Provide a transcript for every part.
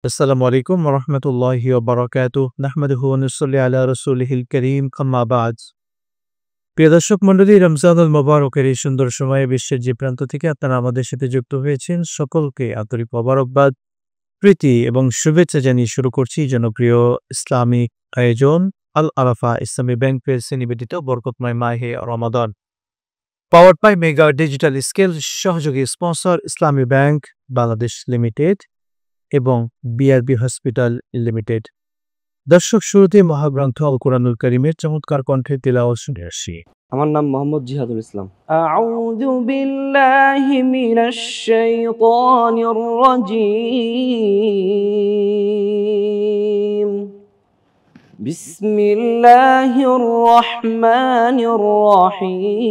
আসসালামু আলাইকুম ওয়া রাহমাতুল্লাহি ওয়া বারাকাতুহু। নাহমাদুহু ওয়া নুসাল্লি আলা রাসূলিহিল কারীম, আম্মা বা'দ। প্রিয় দর্শক মণ্ডলী, রমজানুল মোবারকের এই সুন্দর সময়ে বিশ্বের যে প্রান্ত থেকে আপনারা আমাদের সাথে যুক্ত হয়েছেন, সকলকে আন্তরিক মোবারকবাদ, প্রীতি এবং শুভেচ্ছা জানিয়ে শুরু করছি জনপ্রিয় ইসলামিক আয়োজন আল আরাফা ইসলামী ব্যাংক প্রেস নিবেদিত বরকতময় মাহে Ramadan. Powered by mega digital scale, সহযোগী sponsor Islami bank Bangladesh limited এবং বিআরবি হসপিটাল লিমিটেড। দর্শক, শুরুতে মহাগ্রন্থ আল কোরআনুল কারীমের চমৎকার কণ্ঠে তিলাওয়াত শুনে আসি। আমার নাম মোহাম্মদ জিহাদুল ইসলাম। أعوذ بالله من الشيطان الرجيم. بسم الله الرحمن الرحيم.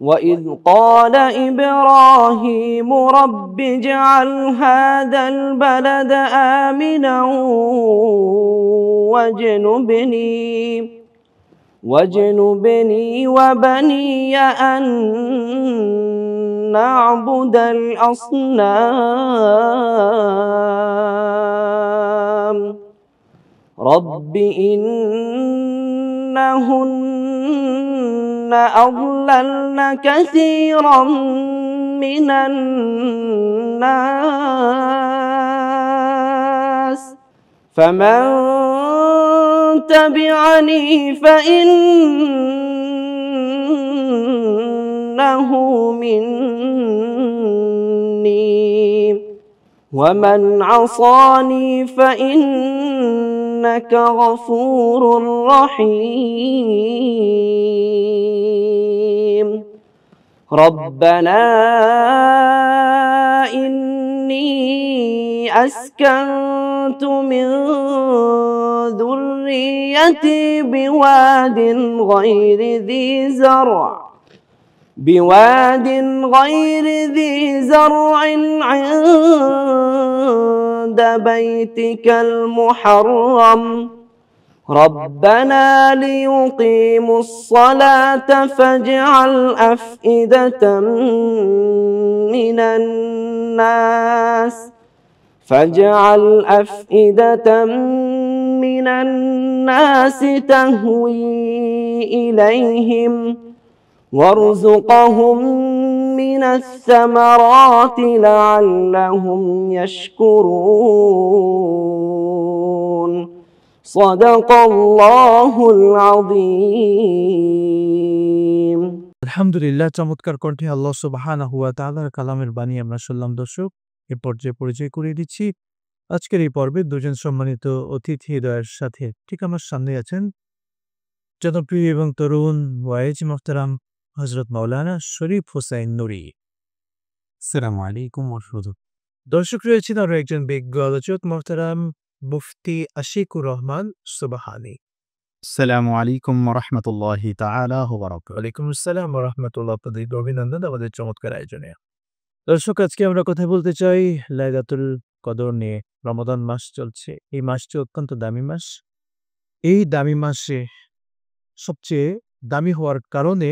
وإذ قال إبراهيم رب اجعل هذا البلد آمنا واجنبني وبني أن نعبد الأصنام رب إنهن أضللن كثيرا من الناس فمن تبعني فإنه مني ومن عصاني فإنك غفور رحيم. ربنا إني أسكنت من ذريتي بواد غير ذي زرع عند بيتك المحرم ربنا ليقيموا الصلاة فاجعل أفئدة من الناس تهوي إليهم وارزقهم من الثمرات لعلهم يشكرون. صدق الله العظيم. আলহামদুলিল্লাহ, চমৎকার কণ্ঠে আল্লাহ সুবহানাহু ওয়া তাআলার কালামের বাণী আমরা শুনলাম। দর্শক, এ পর্যায়ে পরিচয় করিয়ে দিচ্ছি আজকের এই পর্বে দুজন সম্মানিত অতিথিদ্বয়ের সাথে। ঠিক আমার সামনে আছেন জনপ্রিয় এবং তরুণ ওয়াইজ মোহতারাম হযরত মাওলানা শরীফ হোসাইন নুরী। আসসালামু আলাইকুম ওয়া রাহমাতুল্লাহ। দর্শক, রয়েছেন আরো একজন বিজ্ঞ আলোচক মোহতারাম মুফতি আশিকুর রহমান সুবহানী। আসসালামু আলাইকুম ওয়া রাহমাতুল্লাহি তাআলা ওয়া বারাকাতুহু। ওয়ালাইকুম আসসালাম ওয়া রাহমাতুল্লাহ। আপনাদের অভিনন্দন আমাদের চমৎকার আয়োজনে। দর্শক, আজকে আমরা কথা বলতে চাই লাইলাতুল কদর নিয়ে। রমাদান মাস চলছে। এই মাসটি অত্যন্ত দামি মাস। এই দামি মাসে সবচেয়ে দামি হওয়ার কারণে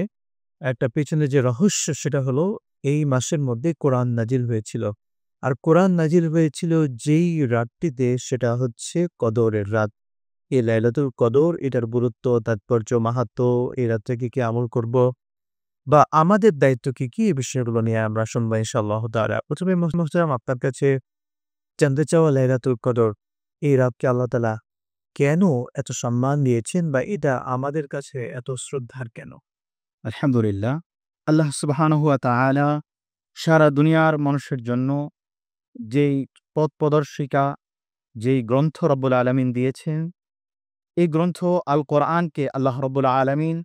একটা পেছনে যে রহস্য, সেটা হলো এই মাসের মধ্যে কোরআন নাজিল হয়েছিল। আর কোরআন নাজিল হয়েছিল যেই রাতটিতে, সেটা হচ্ছে কদরের রাত। এই লাইলাতুল কদর, এটার গুরুত্ব, তাৎপর্য, মাহাত্ম্য, এই রাত্রে কি আমল করব বা আমাদের দায়িত্ব কি, এই বিষয়গুলো নিয়ে আমরা শুনবো ইনশাআল্লাহ তাআলা। প্রথমে মুহতারাম, আপনার কাছে জানতে চাওয়া, লাইলাতুল কদর, এই রাতকে আল্লাহ তাআলা কেন এত সম্মান দিয়েছেন বা এটা আমাদের কাছে এত শ্রদ্ধার কেন? আলহামদুলিল্লাহ, আল্লাহ সুবহানাহু ওয়া তাআলা সারা দুনিয়ার মানুষের জন্য যেই পথ প্রদর্শিকা, যেই গ্রন্থ রব্বুল আলামিন দিয়েছেন, এই গ্রন্থ আল কোরআনকে আল্লাহ রব্বুল আলামিন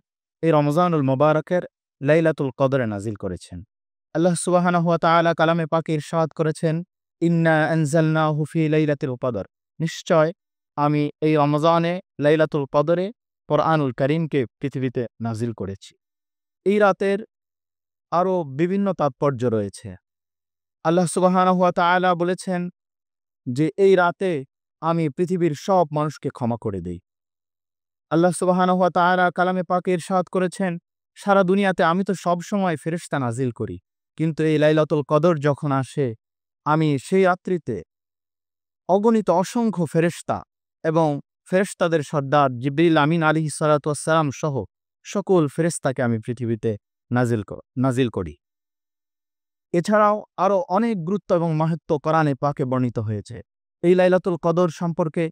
এই রমজানুল মুবারকের লাইলাতুল কদরে নাজিল করেছেন। আল্লাহ সুবহানাহু ওয়া তাআলা কালামে পাকে ইরশাদ করেছেন, ইন্না আনজালনাহু ফি লাইলাতুল কদর, নিশ্চয় আমি এই রমজানে লাইলাতুল কদরে কোরআনুল কারীমকে পৃথিবীতে নাজিল করেছি। এই রাতের আরও বিভিন্ন তাৎপর্য রয়েছে। আল্লাহ সুবহানাহু ওয়া তাআলা বলেছেন যে এই রাতে আমি পৃথিবীর সব মানুষকে ক্ষমা করে দেই। আল্লাহ সুবহানাহু ওয়া তাআলা কালামে পাকে ইরশাদ করেছেন, সারা দুনিয়াতে আমি তো সব সময় ফেরেশতা নাজিল করি। কিন্তু এই লাইলাতুল কদর যখন আসে, আমি সেই রাত্রিতে অগণিত অসংখ্য ফেরেশতা এবং ফেরেশতাদের সর্দার জিবরিল আমিন আলাইহিস সালাতু ওয়াস সালাম সহ সকল ফেরেশতাকে আমি পৃথিবীতে নাজিল করি। এছাড়াও আরও অনেক গুরুত্ব এবং মাহাত্ম্য কোরআনে পাকে বর্ণিত হয়েছে। এই লাইলাতুল কদর সম্পর্কে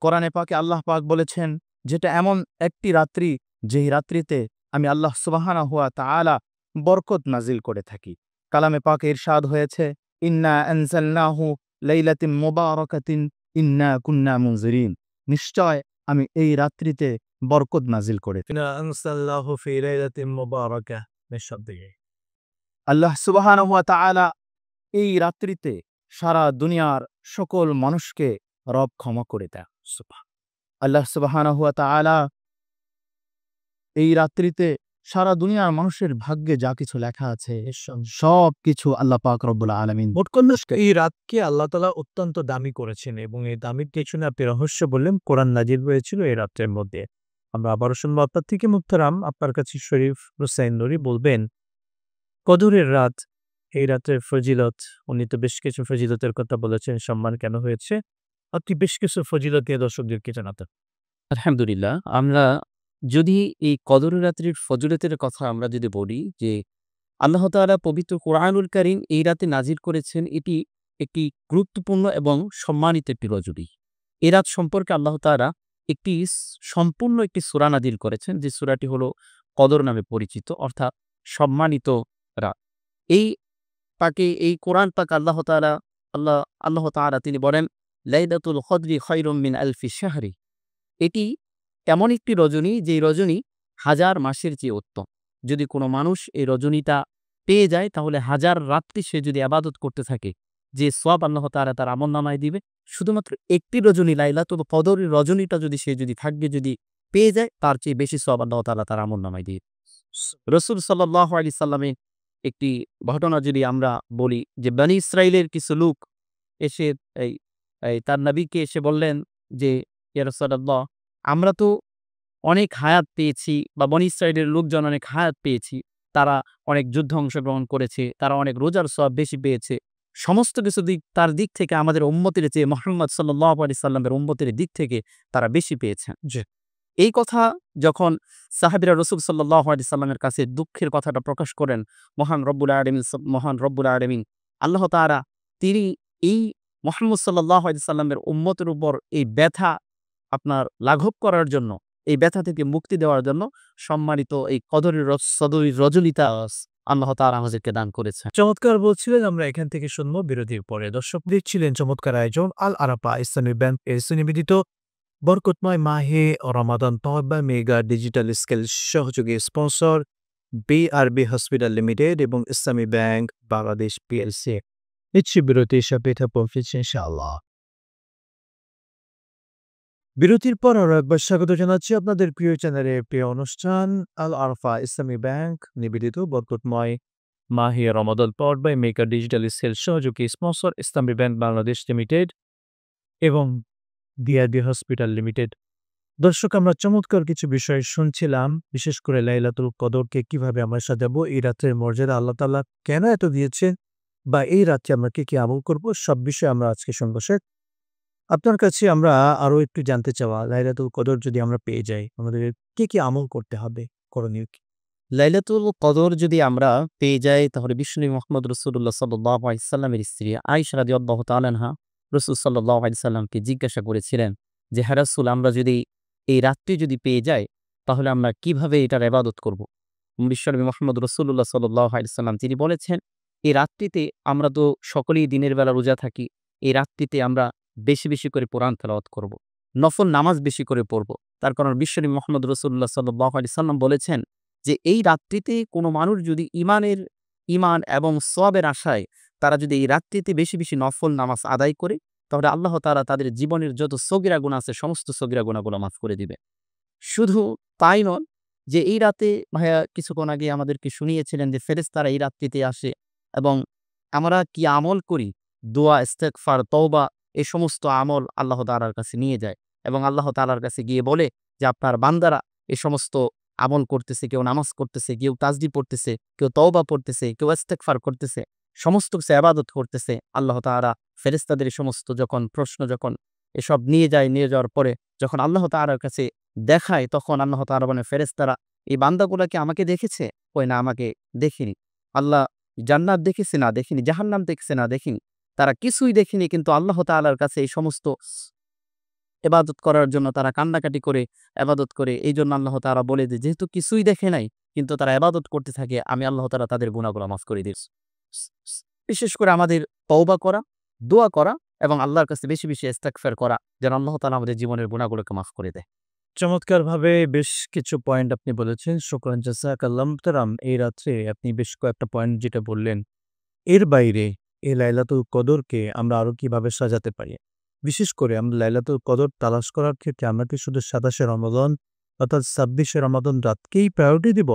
কোরআনে পাকে আল্লাহ পাক বলেছেন, যেটা এমন একটি রাত্রি যেই রাত্রিতে আমি আল্লাহ সুবহানাহু ওয়া তাআলা বরকত নাজিল করে থাকি। কালামে পাকে ইরশাদ হয়েছে, ইন্না আনজালনাহু লাইলাতিন মুবারাকাতিন ইন্না কুন্না মুনজিরিন। নিশ্চয় আমি এই রাত্রিতে বরকত নাজিল করে থাকি। ইন্না আনজালনাহু ফি লাইলাতিন মুবারাকাহ নিঃশব্দে। আল্লাহ সুবহানাহু ওয়া তাআলা এই রাত্রিতে সারা দুনিয়ার সকল মানুষকে রব ক্ষমা করে দেয়। আল্লাহ সুবহানাহু ওয়া তাআলা এই রাত্রিতে সারা দুনিয়ার মানুষের ভাগ্যে যা কিছু লেখা আছে সব কিছু আল্লাহ পাক রব্বুল আলামিন মোট কথা এই রাতকে আল্লাহ তাআলা অত্যন্ত দামি করেছেন এবং এই দামির পেছনে আপনি রহস্য বললেন কোরআন নাজিল হয়েছিল এই রাতের মধ্যে। আমরা আবারও শুনবো আপনার থেকে মুহতারাম, আপনার কাছে শরীফ হুসাইন নুরী বলবেন কদরের রাত, এই রাতের ফজিলত। উনি তো বেশ কিছু ফজিলতের কথা বলেছেন, সম্মান কেন হয়েছে, আপনি বেশ কিছু ফজিলত দিয়ে দর্শকদেরকে জানাতেন। আলহামদুলিল্লাহ, আমরা যদি এই কদর রাত্রির ফজিলতের কথা আমরা যদি বলি যে আল্লাহ তাআলা পবিত্র কোরআনুল কারীম এই রাতে নাজিল করেছেন, এটি একটি গুরুত্বপূর্ণ এবং সম্মানিত একটি রজনী। এই রাত সম্পর্কে আল্লাহ তাআলা একটি সম্পূর্ণ একটি সূরা নাজিল করেছেন, যে সূরাটি হলো কদর নামে পরিচিত, অর্থাৎ সম্মানিত রাত। এই পাকে এই কোরআন পাক আল্লাহ তাআলা তিনি বলেন, লাইলাতুল কদরি খায়রুম মিন আলফি শাহরি। এটি এমন একটি রজনী যেই রজনী হাজার মাসের চেয়ে উত্তম। যদি কোনো মানুষ এই রজনীটা পেয়ে যায় তাহলে হাজার রাত্রি সে যদি ইবাদত করতে থাকে, যে সওয়াব আল্লাহ তাআলা তার আমলনামায় দিবে। শুধুমাত্র একটি রজনী লাইলাতুল কদরের রজনীটা যদি সে যদি পেয়ে যায়, তার চেয়ে বেশি সওয়াব আল্লাহ তাআলা তার আমলনামায় দিবে। রাসূল সাল্লাল্লাহু আলাইহি সাল্লামের একটি ঘটনা যদি আমরা বলি, যে বনী ইসরাইলের কিছু লোক এসে তার নবীকে এসে বললেন যে, ইয়া রাসূলুল্লাহ, আমরা তো অনেক হায়াত পেয়েছি, বা বনী ইসরাইলের লোকজন অনেক হায়াত পেয়েছি, তারা অনেক যুদ্ধে অংশগ্রহণ করেছে, তারা অনেক রোজার সওয়াব বেশি পেয়েছে, সমস্ত কিছু তার দিক থেকে আমাদের উম্মতের চেয়ে মুহাম্মদ সাল্লাল্লাহু আলাইহি সাল্লামের উম্মতের দিক থেকে তারা বেশি পেয়েছেন। এই কথা যখন সাহাবীরা রাসূল সাল্লাল্লাহু আলাইহি সাল্লামের কাছে দুঃখের কথাটা প্রকাশ করেন, মহান রব্বুল আলামিন আল্লাহ তাআলা তিনি এই মুহাম্মদ সাল্লাল্লাহু আলাইহি সাল্লামের উম্মতের উপর এই ব্যথা আপনার লাঘব করার জন্য, এই ব্যথা থেকে মুক্তি দেওয়ার জন্য সম্মানিত এই কদরের রজনীটা আল্লাহ তাআলা আমাদেরকে দান করেছেন। চমৎকার বলছিলেন, আমরা এখান থেকে শুনবো বিরতির পরে। দর্শক দেখছিলেন চমৎকার আয়োজন আল আরাফা ইসলামী ব্যাংক এর সুনিবেদিত বরকতময় মাহে রমাদান তহবা মেগা ডিজিটাল স্কেল সহযোগী স্পন্সর বিআরবি হসপিটাল লিমিটেড এবং ইসলামী ব্যাংক বাংলাদেশ পিএলসি। নিচ্ছি বিরতির সাথে পৌঁছেছে ইনশাআল্লাহ। বিরতির পর আরো একবার স্বাগত জানাচ্ছি আপনাদের প্রিয় চ্যানেলের প্রিয় অনুষ্ঠান আল আরাফা ইসলামী ব্যাংক নিবেদিত বরকতময় মাহে Ramadan powered by mega digital scale সহযোগী sponsor Islami bank Bangladesh limited এবং বিআরবি হসপিটাল লিমিটেড। দর্শক, আমরা চমৎকার কিছু বিষয় শুনছিলাম, বিশেষ করে লাইলাতুল কদরকে কিভাবে আমরা সাজাবো, এই রাতের মর্যাদা আল্লাহ তাআলা কেন এত দিয়েছেন, বা এই রাতে আমরা কি আমল করব, সব বিষয়ে আমরা আজকে শুনবো। শেখ, আপনার কাছে আমরা আরো একটু জানতে চাওয়া, লাইলাতুল কদর যদি আমরা পেয়ে যাই আমাদের কি আমল করতে হবে, করণীয় কি? লাইলাতুল কদর যদি আমরা পেয়ে যাই তাহলে বিশ্বনবী মুহাম্মদ রাসূলুল্লাহ সাল্লাল্লাহু আলাইহি সাল্লামের স্ত্রী আয়েশা রাদিয়াল্লাহু তাআলা আনহা রাসূল সাল্লাল্লাহু আলাইহি সাল্লামকে জিজ্ঞাসা করেছিলেন যে, হে রাসূল, আমরা যদি এই রাতটি যদি পেয়ে যাই তাহলে আমরা কিভাবে এটার ইবাদত করব? বিশ্বনবী মুহাম্মদ রাসূলুল্লাহ সাল্লাল্লাহু আলাইহি সাল্লাম তিনি বলেছেন, এই রাতটিতে আমরা তো সকলেই দিনের বেলা রোজা থাকি, এই রাতটিতে আমরা বেশি বেশি করে কোরআন তেলাওয়াত করব, নফল নামাজ বেশি করে পড়ব। তার কারণ বিশ্বনবী মুহাম্মদ রাসূলুল্লাহ সাল্লাল্লাহু আলাইহি সাল্লাম বলেছেন যে এই রাত্রিতে কোনো মানুষ যদি ঈমান এবং সওয়াবের আশায় তারা যদি এই রাত্রিতে বেশি বেশি নফল নামাজ আদায় করে, তাহলে আল্লাহ তাআলা তাদের জীবনের যত সগীরা গুনাহ আছে সমস্ত সগীরা গুনাহগুলো মাফ করে দিবে। শুধু তাই নয়, যে এই রাতে ভাইয়া কিছুক্ষণ আগে আমাদেরকে শুনিয়েছিলেন যে ফেরেশতারা এই রাত্রিতে আসে এবং আমরা কি আমল করি, দোয়া, ইস্তেগফার, তওবা, এই সমস্ত আমল আল্লাহ তাআলার কাছে নিয়ে যায় এবং আল্লাহ তাআলার কাছে গিয়ে বলে যে আপনার বান্দারা এই সমস্ত আমল করতেছে, কেউ নামাজ করতেছে, কেউ তাসবিহ পড়তেছে, কেউ তওবা পড়তেছে, কেউ ইস্তেগফার করতেছে, সমস্ত কিছু ইবাদত করতেছে। আল্লাহ তাআলা ফেরেশতাদের সমস্ত প্রশ্ন এসব নিয়ে যাওয়ার পরে যখন আল্লাহ তাআলার কাছে দেখায়, তখন আল্লাহ তাআলা বলেন, ফেরেশতারা এই বান্দাগুলা কি আমাকে দেখেছে? কয় না, আমাকে দেখেনি। আল্লাহ জান্নাত দেখেছে? না দেখেনি। জাহান্নাম দেখেছে? না দেখেনি। তারা কিছুই দেখেনি, কিন্তু আল্লাহ তাআলার কাছে এই সমস্ত ইবাদত করার জন্য তারা কান্নাকাটি করে ইবাদত করে। এইজন্য আল্লাহ তাআলা বলে দেয়, যেহেতু কিছুই দেখে নাই কিন্তু তারা ইবাদত করতে থাকে, আমি আল্লাহ তাআলা তাদের গুনাহগুলো মাফ করে দিয়েছি। বিশেষ করে আমাদের তওবা করা, দোয়া করা এবং আল্লাহর কাছে বেশি বেশি ইস্তেগফার করা, যেন আল্লাহ তাআলা আমাদের জীবনের গুনাহগুলোকে মাফ করে দেয়। চমৎকারভাবে বেশ কিছু পয়েন্ট আপনি বলেছেন। শুকরান জাযাকাল্লাহ মুহতারাম। এই রাত্রে আপনি বেশ কয়েকটা পয়েন্ট যেটা বললেন, এর বাইরে এই লাইলাতুল কদরকে আমরা আরো কিভাবে সাজাতে পারি? বিশেষ করে আমরা লাইলাতুল কদর তালাশ করার ক্ষেত্রে আমরা কি শুধু ২৭শে রমাদান অর্থাৎ ২৬শে রমাদান রাতকেই প্রায়োরিটি দিব?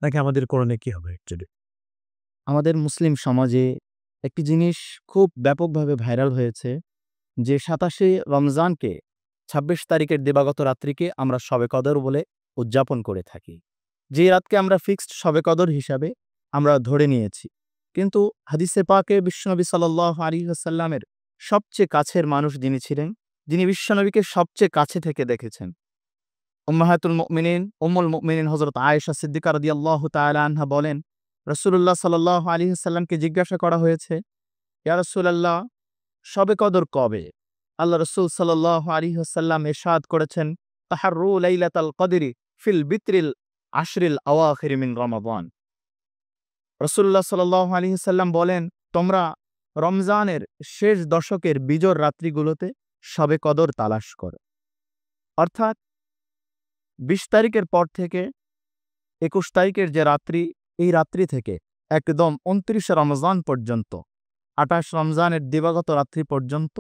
নাকি আমাদের করণীয় কি হবে অ্যাকচুয়ালি? আমাদের মুসলিম সমাজে একটি জিনিস খুব ব্যাপকভাবে ভাইরাল হয়েছে যে ২৭শে রমজানকে ২৬ তারিখের দিবাগত রাত্রিকে আমরা শবে কদর বলে উদযাপন করে থাকি। যে রাতকে আমরা ফিক্সড শবে কদর হিসাবে আমরা ধরে নিয়েছি। কিন্তু হাদিসে পাকে বিশ্বনবী সাল্লাল্লাহু আলাইহি ওয়াসাল্লামের সবচেয়ে কাছের মানুষ যিনি ছিলেন, যিনি বিশ্বনবীকে সবচেয়ে কাছে থেকে দেখেছেন, উম্মুল মুমিনিন হযরত আয়েশা সিদ্দিকা রাদিয়াল্লাহু তাআলা আনহা বলেন, রাসূলুল্লাহ সাল্লাল্লাহু আলাইহি ওয়াসাল্লামকে জিজ্ঞাসা করা হয়েছে, ইয়া রাসূলাল্লাহ, শবে কদর কবে? আল্লাহ রাসূল সাল্লাল্লাহু আলাইহি ওয়াসাল্লাম ইরশাদ করেছেন, তাহাররু লাইলাতাল কদরি ফিল বিত্রিল আশরিল আওয়াখির মিন রমাদান। রাসূলুল্লাহ সাল্লাল্লাহু আলাইহি ওয়াসাল্লাম বলেন, তোমরা রমজানের শেষ দশকের বিজোড় রাত্রিগুলোতে শবে কদর তালাশ করো। অর্থাৎ ২০ তারিখের পর থেকে ২১ তারিখের যে রাত্রি, এই রাত্রি থেকে একদম ২৯শে রমজান পর্যন্ত, ২৮ রমজানের দিবাগত রাত্রি পর্যন্ত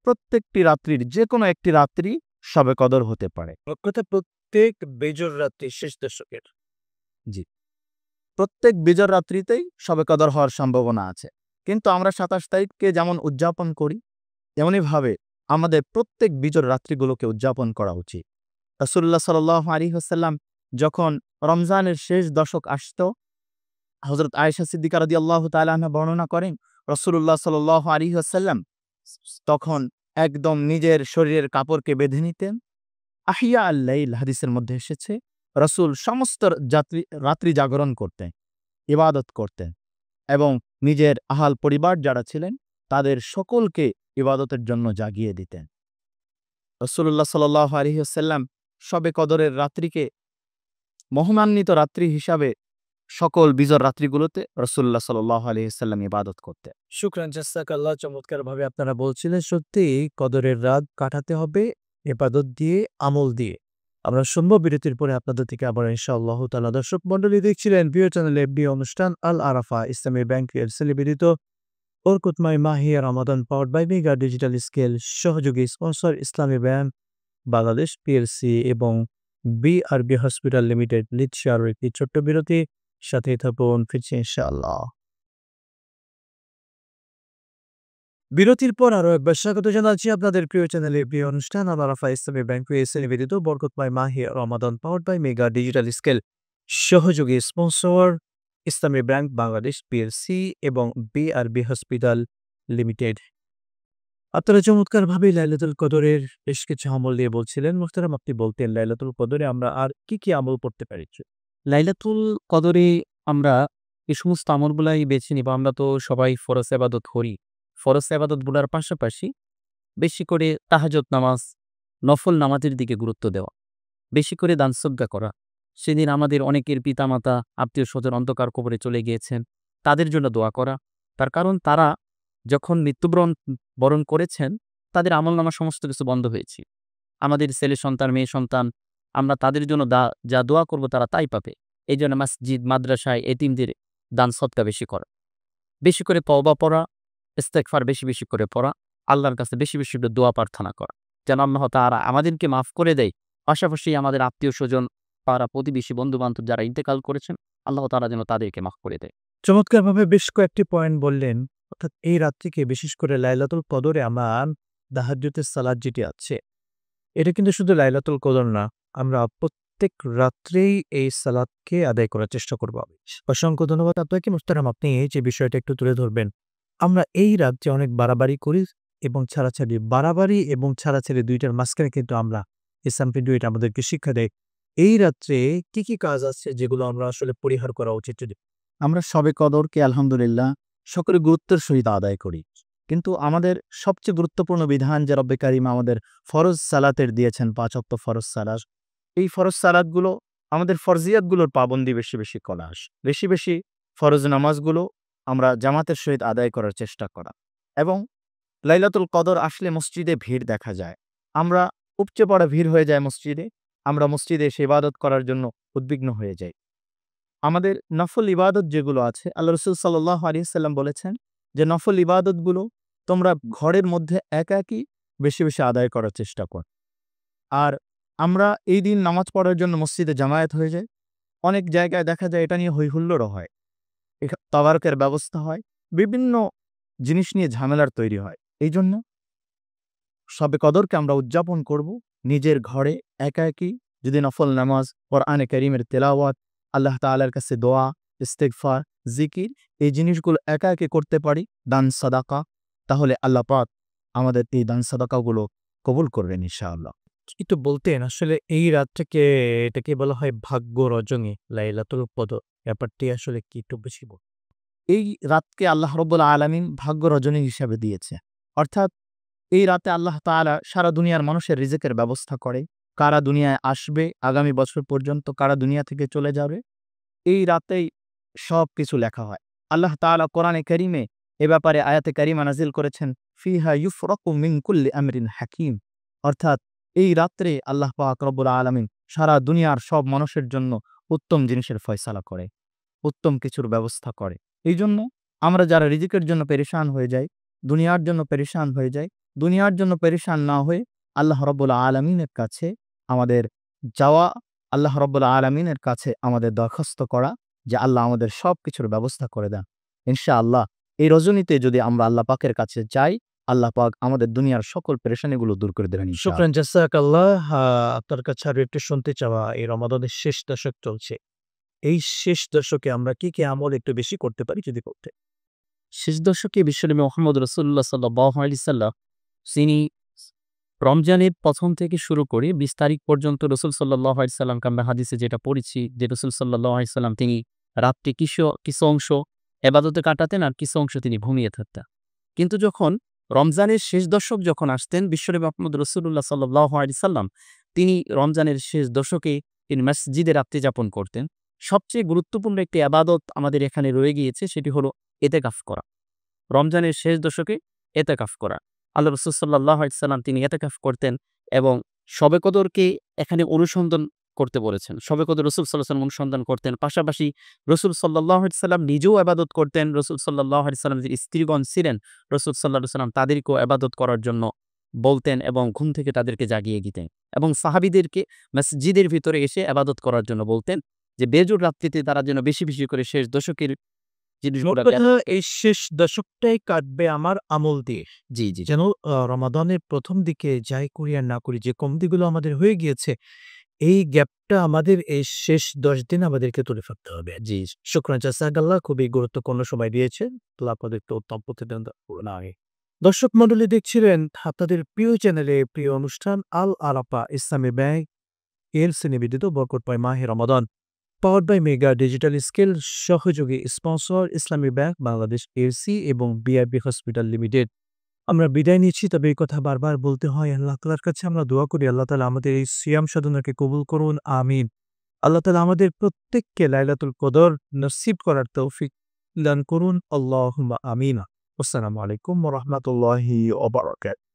প্রত্যেকটি রাত্রির যে কোনো একটি রাত্রি শবে কদর হতে পারে। কথা প্রত্যেক বেজর রাত্রি শেষ দশকের। জি, প্রত্যেক বিজয় রাত্রিতেই শবে কদর হওয়ার সম্ভাবনা আছে। কিন্তু আমরা ২৭ তারিখকে যেমন উদযাপন করি, তেমনিভাবে আমাদের প্রত্যেক বিজয় রাত্রিগুলোকে উদযাপন করা উচিত। রাসূলুল্লাহ সাল্লাল্লাহু আলাইহি ওয়াসাল্লাম যখন রমজানের শেষ দশক আসত, হযরত আয়েশা সিদ্দিকা রাদিয়াল্লাহু তাআলা আনহা বর্ণনা করেন, রাসূলুল্লাহ সাল্লাল্লাহু আলাইহি ওয়াসাল্লাম তখন একদম নিজের শরীরের কাপড়কে বেঁধে নিতেন। আহিয়া আল-লাইল হাদিসের মধ্যে এসেছে, রাসূল সমস্ত রাত্রি জাগরণ করতেন, ইবাদত করতেন এবং নিজের আহাল পরিবার যারা ছিলেন তাদের সকলকে ইবাদতের জন্য জাগিয়ে দিতেন। রাসূলুল্লাহ সাল্লাল্লাহু আলাইহি ওয়াসাল্লাম শবে কদরের রাত্রিকে মহিমান্বিত রাত্রি হিসাবে সকল বিজর রাত্রিগুলোতে রাসূলুল্লাহ সাল্লাল্লাহু আলাইহি ওয়াসাল্লাম ইবাদত করতেন। শুকরান জাযাকাল্লাহ। চমৎকারভাবে আপনারা বলছিলেন, সত্যিই কদরের রাত কাটাতে হবে ইবাদত দিয়ে, আমল দিয়ে। আমরা শুনবো বিরতির পরে আপনাদের থেকে আবার ইনশাআল্লাহ তাআলা। দর্শক মণ্ডলী, দেখছিলেন প্রিয় চ্যানেলে এফবি অনুষ্ঠান আল আরাফা ইসলামী ব্যাংক সেলিব্রিত বরকতময় মাহে Ramadan powered by mega digital scale, সহযোগী sponsor Islami bank Bangladesh PLC এবং বিআরবি হসপিটাল লিমিটেড। নিচ্ছে আরও একটি ছোট্ট বিরতি, সাথে থাকুন, ফিরছি ইনশাআল্লাহ। বিরতির পর আরো একবার স্বাগত জানাচ্ছি আপনাদের প্রিয় চ্যানেলে প্রিয় অনুষ্ঠান আল আরাফা ইসলামী ব্যাংক নিবেদিত বরকতময় মাহে Ramadan powered by mega digital scale, সহযোগী sponsor Islami bank Bangladesh PLC এবং বিআরবি হসপিটাল লিমিটেড। আপনারা চমৎকারভাবে লাইলাতুল কদরের বেশ কিছু আমল দিয়ে বলছিলেন। মুহতারাম, আপনি বলতেন লাইলাতুল কদরে আমরা আর কি কি আমল করতে পারি? লাইলাতুল কদরে আমরা এই সমস্ত আমলগুলাই বেছে নিব। আমরা তো সবাই ফরজ ইবাদত করি। ফরজ ইবাদতগুলোর পাশাপাশি বেশি করে তাহাজ্জুদ নামাজ, নফল নামাজের দিকে গুরুত্ব দেওয়া, বেশি করে দান সদকা করা। সেদিন আমাদের অনেকের পিতামাতা, আত্মীয়-স্বজন অন্ধকার কবরে চলে গিয়েছেন, তাদের জন্য দোয়া করা। তার কারণ তারা যখন বরণ করেছেন, তাদের আমলনামা সমস্ত কিছু বন্ধ হয়েছে। আমাদের ছেলে সন্তান, মেয়ে সন্তান, আমরা তাদের জন্য যা দোয়া করব তারা তাই পাবে। এইজন্য মসজিদ, মাদ্রাসায় এতিমদের দান সদকা বেশি করা, বেশি করে তওবা পড়া, ইস্তেগফার বেশি বেশি করে পড়া, আল্লাহর কাছে বেশি বেশি করে দোয়া প্রার্থনা করা যেন আল্লাহ তাআলা আমাদেরকে মাফ করে দেয়। পাশাপাশি আমাদের আত্মীয়-স্বজন, পাড়া প্রতিবেশী, বন্ধু-বান্ধব যারা ইন্তেকাল করেছেন, আল্লাহ তাআলা যেন তাদেরকে মাফ করে দেয়। চমৎকারভাবে বেশ কয়েকটি পয়েন্ট বললেন। অর্থাৎ এই রাত্রিকে বিশেষ করে লাইলাতুল কদরে আমার তাহাজ্জুদের সালাত যেটি আছে, এটা কিন্তু শুধু লাইলাতুল কদর না, আমরা প্রত্যেক রাত্রেই এই সালাতকে আদায় করার চেষ্টা করব। অসংখ্য ধন্যবাদ আপনাকে মোহতারাম, আপনি যে বিষয়টা একটু তুলে ধরবেন। আমরা এই রাত্রে অনেক বাড়াবাড়ি করি এবং ছাড়াছাড়ি, বাড়াবাড়ি এবং ছাড়াছাড়ি দুইটার মাঝখানে কিন্তু আমরা ইসলাম কিন্তু এটা আমাদেরকে শিক্ষা দেয়। এই রাত্রে কি, কি কাজ আছে যেগুলো আমরা আসলে পরিহার করা উচিত? যদি আমরা শবে কদরকে আলহামদুলিল্লাহ সকলে গুরুত্বের সহিত আদায় করি, কিন্তু আমাদের সবচেয়ে গুরুত্বপূর্ণ বিধান যে রব্বে কারিম আমাদের ফরজ সালাতের দিয়েছেন, 5 ওয়াক্ত ফরজ সালাত, এই ফরজ সালাতগুলো আমাদের ফরজিয়াতগুলোর পাবন্দি বেশি বেশি করা, বেশি বেশি ফরজ নামাজগুলো আমরা জামাতের সহিত আদায় করার চেষ্টা করা। এবং লাইলাতুল কদর আসলে মসজিদে ভিড় দেখা যায়, আমরা উপচে পড়া ভিড় হয়ে যায় মসজিদে, আমরা মসজিদে এসে ইবাদত করার জন্য উদ্বিগ্ন হয়ে যাই। আমাদের নফল ইবাদত যেগুলো আছে, আল্লাহ রসুল সাল্লাল্লাহু আলাইহি সাল্লাম বলেছেন যে নফল ইবাদতগুলো তোমরা ঘরের মধ্যে একাকী বেশি বেশি আদায় করার চেষ্টা কর। আর আমরা এই দিন নামাজ পড়ার জন্য মসজিদে জামায়াত হয়ে যায়, অনেক জায়গায় দেখা যায় এটা নিয়ে হইহুল্লোড়ও হয়, তাবারকের ব্যবস্থা হয়, বিভিন্ন জিনিস নিয়ে ঝামেলার তৈরি হয়। এই জন্য শবে কদরকে আমরা উদযাপন করব নিজের ঘরে একাকী, যদি নফল নামাজ, কোরআনে কারীমের তেলাওয়াত, আল্লাহ তাআলার কাছে দোয়া, ইস্তেগফার, জিকির, এই জিনিসগুলো একাকী করতে পারি, দান সাদাকা, তাহলে আল্লাহ পাক আমাদের এই দান সাদাকাগুলো কবুল করবেন ইনশাআল্লাহ। একটু বলতেন আসলে এই রাতটাকে, এটাকে বলা হয় ভাগ্য রজনী, লাইলাতুল কদর, ব্যাপারটি আসলে কি একটু বেশি বল? এই রাতকে আল্লাহ রাব্বুল আলামিন ভাগ্য রজনী হিসাবে দিয়েছে। অর্থাৎ এই রাতে আল্লাহ তাআলা সারা দুনিয়ার মানুষের রিজিকের ব্যবস্থা করে, কারা দুনিয়ায় আসবে আগামী বছর পর্যন্ত, কারা দুনিয়া থেকে চলে যাবে, এই রাতেই সবকিছু লেখা হয়। আল্লাহ তাআলা কোরআনে কারীমে এ ব্যাপারে আয়াতে কারিমা নাজিল করেছেন, ফিহা ইউফরাকু মিন কুল্লি আমরিন হাকিম। অর্থাৎ এই রাত্রে আল্লাহ পাক রব্বুল আলামিন সারা দুনিয়ার সব মানুষের জন্য উত্তম জিনিসের ফয়সালা করে, উত্তম কিছুর ব্যবস্থা করে। এই জন্য আমরা যারা রিজিকের জন্য পেরেশান হয়ে যাই, দুনিয়ার জন্য পেরেশান হয়ে যাই, দুনিয়ার জন্য পেরেশান না হয়ে আল্লাহ রাব্বুল আলামিনের কাছে আমাদের যাওয়া, আল্লাহ রাব্বুল আলামিনের কাছে আমাদের দরখাস্ত করা যে আল্লাহ আমাদের সব কিছুর ব্যবস্থা করে দেন। ইনশাআল্লাহ এই রজনীতে যদি আমরা আল্লাহ পাকের কাছে যাই, আল্লাহ পাক আমাদের দুনিয়ার সকল পেরেশানিগুলো দূর করে দেবেন ইনশাআল্লাহ। শুকরান জাযাকাল্লাহ। আপনার কাছে আরো একটু শুনতে চাওয়া, এই রমাদানের শেষ দশক চলছে। এই শেষ দশকে আমরা কি, কি আমল একটু বেশি করতে পারি যদি করতেন? শেষ দশকে বিশ্বনবী মুহাম্মদ রাসূলুল্লাহ সাল্লাল্লাহু আলাইহি সাল্লাম তিনি রমজানের ১ম থেকে শুরু করে ২০ তারিখ পর্যন্ত রাসূল সাল্লাল্লাহু আলাইহি সাল্লামকে আমরা হাদিসে যেটা পড়েছি যে রাসূল সাল্লাল্লাহু আলাইহি সাল্লাম তিনি রাত্রে কিছু অংশ ইবাদতে কাটাতেন আর কিছু অংশ তিনি ঘুমিয়ে থাকতেন। কিন্তু যখন রমজানের শেষ দশক যখন আসতেন, বিশ্বনবী মুহাম্মদ রাসূলুল্লাহ সাল্লাল্লাহু আলাইহি সাল্লাম তিনি রমজানের শেষ দশকে তিনি মসজিদে রাত্রি যাপন করতেন। সবচেয়ে গুরুত্বপূর্ণ একটি ইবাদত আমাদের এখানে রয়ে গিয়েছে, সেটি হলো ইতিকাফ করা। রমজানের শেষ দশকে ইতিকাফ করা। আল্লাহ রাসূল সাল্লাল্লাহু আলাইহি সাল্লাম তিনি ইতিকাফ করতেন এবং শবে কদরকে এখানে অনুসন্ধান করতে বলেছেন। শবে কদর রাসূল সাল্লাল্লাহু আলাইহি ওয়াসাল্লাম অনুসন্ধান করতেন। পাশাপাশি রাসূল সাল্লাল্লাহু আলাইহি সাল্লাম নিজেও ইবাদত করতেন। রাসূল সাল্লাল্লাহু আলাইহি সাল্লামের যে স্ত্রীগণ ছিলেন, রাসূল সাল্লাল্লাহু আলাইহি সাল্লাম তাদেরকেও ইবাদত করার জন্য বলতেন এবং ঘুম থেকে তাদেরকে জাগিয়ে দিতেন এবং সাহাবীদেরকে মসজিদের ভিতরে এসে ইবাদত করার জন্য বলতেন যে বেজুর রাত্রিতে তারা যেন বেশি বেশি করে শেষ দশকের মোট জিনিসগুলো কথা এই শেষ দশকটাই কাটবে আমার আমল দিয়ে। জি, জি। যেন রমাদানের প্রথম দিকে যাই করি আর না করি, যে কমতিগুলো আমাদের হয়ে গিয়েছে, এই গ্যাপটা আমাদের এই শেষ ১০ দিন আমাদেরকে তুলে ফেলতে হবে। জি, শুকরান জাযাকাল্লাহ, খুবই গুরুত্বপূর্ণ সময় দিয়েছেন। আল্লাহ আপনাদেরকে উত্তম প্রতিদান দান। দর্শক মণ্ডলী, দেখছিলেন আপনাদের প্রিয় চ্যানেলে প্রিয় অনুষ্ঠান আল আরাফা ইসলামী ব্যাংক এলসি নিবেদিত বরকতময় মাহে Ramadan, powered by mega digital scale, সহযোগী sponsor Islami bank Bangladesh LC এবং বিআরবি হসপিটাল লিমিটেড। আমরা বিদায় নিচ্ছি, তবে এই কথা বারবার বলতে হয়, আল্লাহ তাআলার কাছে আমরা দোয়া করি আল্লাহ তাআলা আমাদের এই সিয়াম সাধনাকে কবুল করুন, আমিন। আল্লাহ তাআলা আমাদের প্রত্যেককে লাইলাতুল কদর নসিব করার তৌফিক দান করুন, আল্লাহুম্মা আমিন। আসসালামু আলাইকুম ওয়া রাহমাতুল্লাহি ওয়া বারাকাতুহু।